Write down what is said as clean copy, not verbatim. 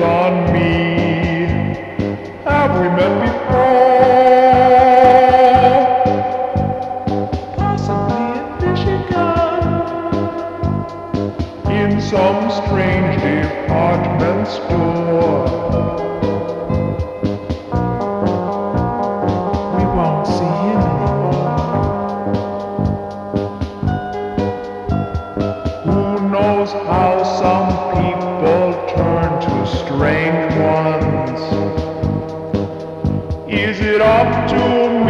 on me. Have we met before? Possibly in Michigan, in some strange department store. We won't see him anymore. Who knows how some people turn to strange ones? Is it up to me?